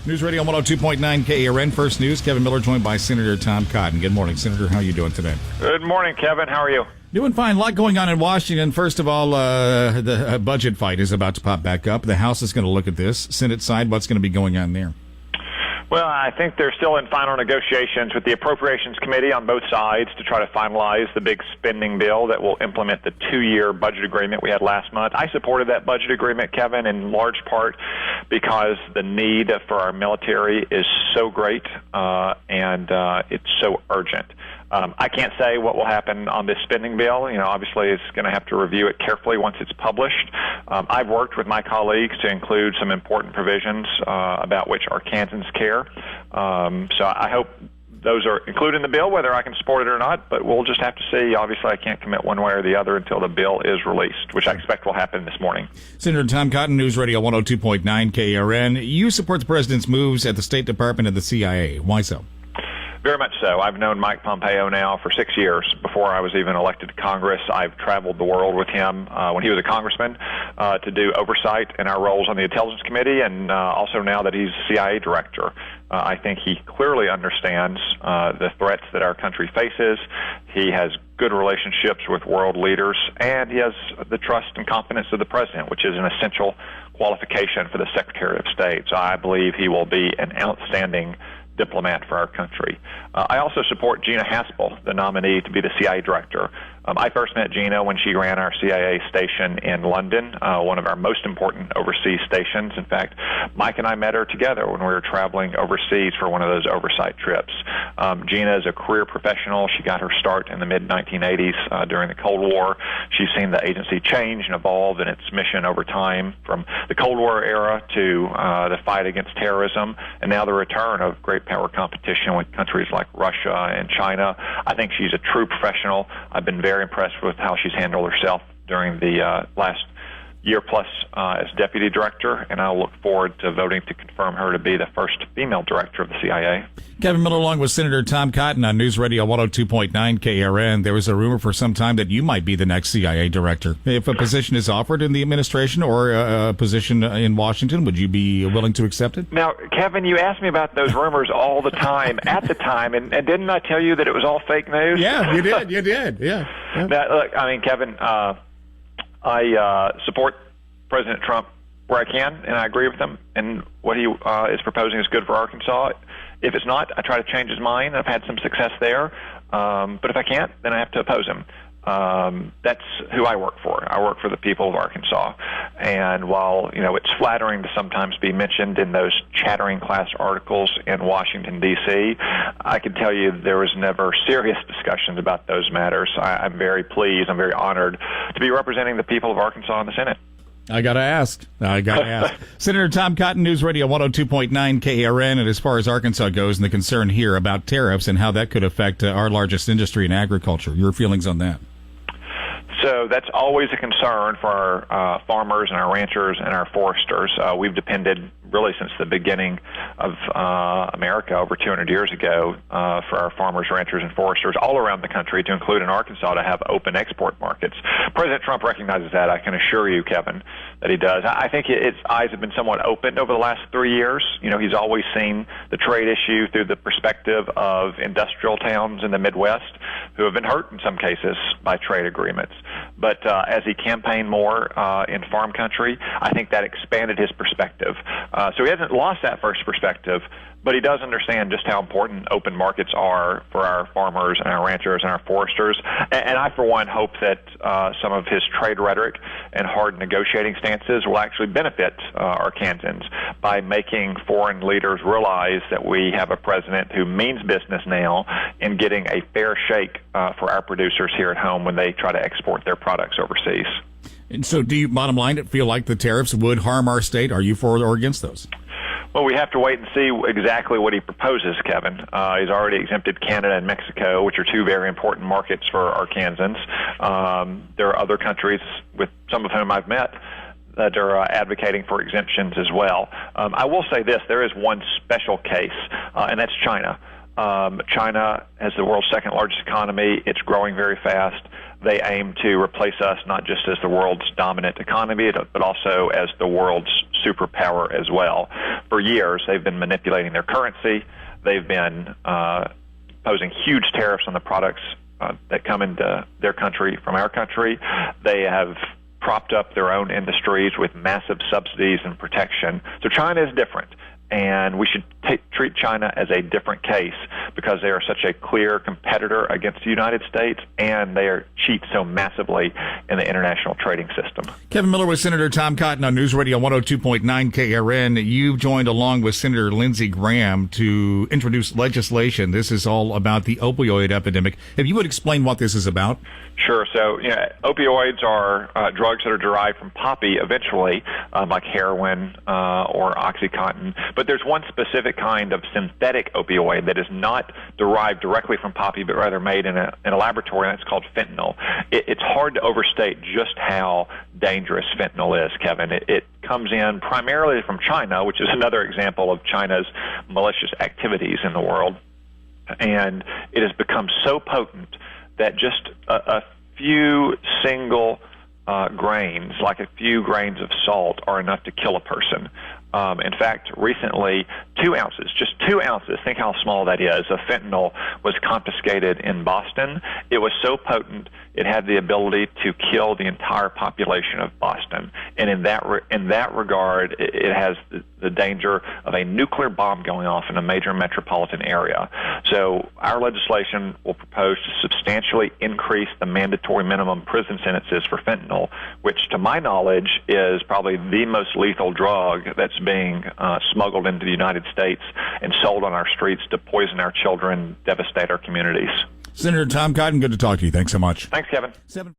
News Radio 102.9 KARN. First News, Kevin Miller joined by Senator Tom Cotton. Good morning, Senator. How are you doing today? Good morning, Kevin. How are you? Doing fine. A lot going on in Washington. First of all, the budget fight is about to pop back up. The House is going to look at this. Senate side, what's going to be going on there? Well, I think they're still in final negotiations with the Appropriations Committee on both sides to try to finalize the big spending bill that will implement the 2-year budget agreement we had last month. I supported that budget agreement, Kevin, in large part because the need for our military is so great and it's so urgent. I can't say what will happen on this spending bill. Obviously, it's going to have to review it carefully once it's published. I've worked with my colleagues to include some important provisions about which Arkansans care. So I hope those are included in the bill, whether I can support it or not, but we'll just have to see. Obviously, I can't commit one way or the other until the bill is released, which I expect will happen this morning. Senator Tom Cotton, News Radio 102.9 KARN. You support the president's moves at the State Department and the CIA. Why so? Very much so. I've known Mike Pompeo now for 6 years. Before I was even elected to Congress, I've traveled the world with him when he was a congressman to do oversight in our roles on the Intelligence Committee, and also now that he's CIA director. I think he clearly understands the threats that our country faces. He has good relationships with world leaders, and he has the trust and confidence of the president, which is an essential qualification for the Secretary of State. So I believe he will be an outstanding diplomat for our country. I also support Gina Haspel, the nominee to be the CIA director. I first met Gina when she ran our CIA station in London, one of our most important overseas stations. In fact, Mike and I met her together when we were traveling overseas for one of those oversight trips. Gina is a career professional. She got her start in the mid-1980s during the Cold War. She's seen the agency change and evolve in its mission over time, from the Cold War era to the fight against terrorism, and now the return of great power competition with countries like Russia and China. I think she's a true professional. I've been very impressed with how she's handled herself during the last year plus as deputy director, and I'll look forward to voting to confirm her to be the first female director of the CIA. Kevin Miller along with Senator Tom Cotton on News Radio 102.9 KARN. There was a rumor for some time that you might be the next CIA director. If a position is offered in the administration or a position in Washington, would you be willing to accept it? Now, Kevin, you ask me about those rumors all the time at the time, and didn't I tell you that it was all fake news? Yeah, you did. Yeah. Now, look, I mean, Kevin, I support President Trump where I can, and I agree with him, and what he is proposing is good for Arkansas. If it's not, I try to change his mind. I've had some success there, but if I can't, then I have to oppose him. That's who I work for. I work for the people of Arkansas, and while it's flattering to sometimes be mentioned in those chattering class articles in Washington, D.C., I can tell you there was never serious discussions about those matters. I'm very pleased, I'm very honored to be representing the people of Arkansas in the Senate. I gotta ask. Senator Tom Cotton, News Radio 102.9 KARN, and as far as Arkansas goes and the concern here about tariffs and how that could affect our largest industry in agriculture, your feelings on that? So that's always a concern for our farmers and our ranchers and our foresters. We've depended really since the beginning of America over 200 years ago for our farmers, ranchers, and foresters all around the country, to include in Arkansas, to have open export markets. President Trump recognizes that. I can assure you, Kevin, that he does. I think his eyes have been somewhat opened over the last 3 years. He's always seen the trade issue through the perspective of industrial towns in the Midwest who have been hurt in some cases by trade agreements. But as he campaigned more in farm country, I think that expanded his perspective. So he hasn't lost that first perspective, but he does understand just how important open markets are for our farmers and our ranchers and our foresters. And I, for one, hope that some of his trade rhetoric and hard negotiating stances will actually benefit Arkansans by making foreign leaders realize that we have a president who means business now in getting a fair shake for our producers here at home when they try to export their products overseas. And so do you, bottom line, feel like the tariffs would harm our state? Are you for or against those? Well, we have to wait and see exactly what he proposes, Kevin. He's already exempted Canada and Mexico, which are two very important markets for Arkansans. There are other countries, with some of whom I've met, that are advocating for exemptions as well. I will say this, there is one special case, and that's China. China has the world's second largest economy. It's growing very fast. They aim to replace us not just as the world's dominant economy, but also as the world's superpower as well. For years, they've been manipulating their currency. They've been posing huge tariffs on the products that come into their country from our country. They have propped up their own industries with massive subsidies and protection. So China is different, and we should treat China as a different case because they are such a clear competitor against the United States, and they cheat so massively in the international trading system. Kevin Miller with Senator Tom Cotton on News Radio 102.9 KRN. You've joined along with Senator Lindsey Graham to introduce legislation. This is all about the opioid epidemic. If you would explain what this is about. Sure. So, opioids are drugs that are derived from poppy eventually, like heroin or OxyContin. But there's one specific kind of synthetic opioid that is not derived directly from poppy, but rather made in a laboratory, and it's called fentanyl. It's hard to overstate just how dangerous fentanyl is, Kevin. It comes in primarily from China, which is another example of China's malicious activities in the world. And it has become so potent that just a few single grains, like a few grains of salt, are enough to kill a person. In fact, recently, 2 ounces, just 2 ounces, think how small that is, of fentanyl was confiscated in Boston. It was so potent, it had the ability to kill the entire population of Boston. And in that regard, it has the danger of a nuclear bomb going off in a major metropolitan area. So our legislation will propose to substantially increase the mandatory minimum prison sentences for fentanyl, which, to my knowledge, is probably the most lethal drug that's being smuggled into the United States and sold on our streets to poison our children, devastate our communities. Senator Tom Cotton, good to talk to you. Thanks so much. Thanks, Kevin.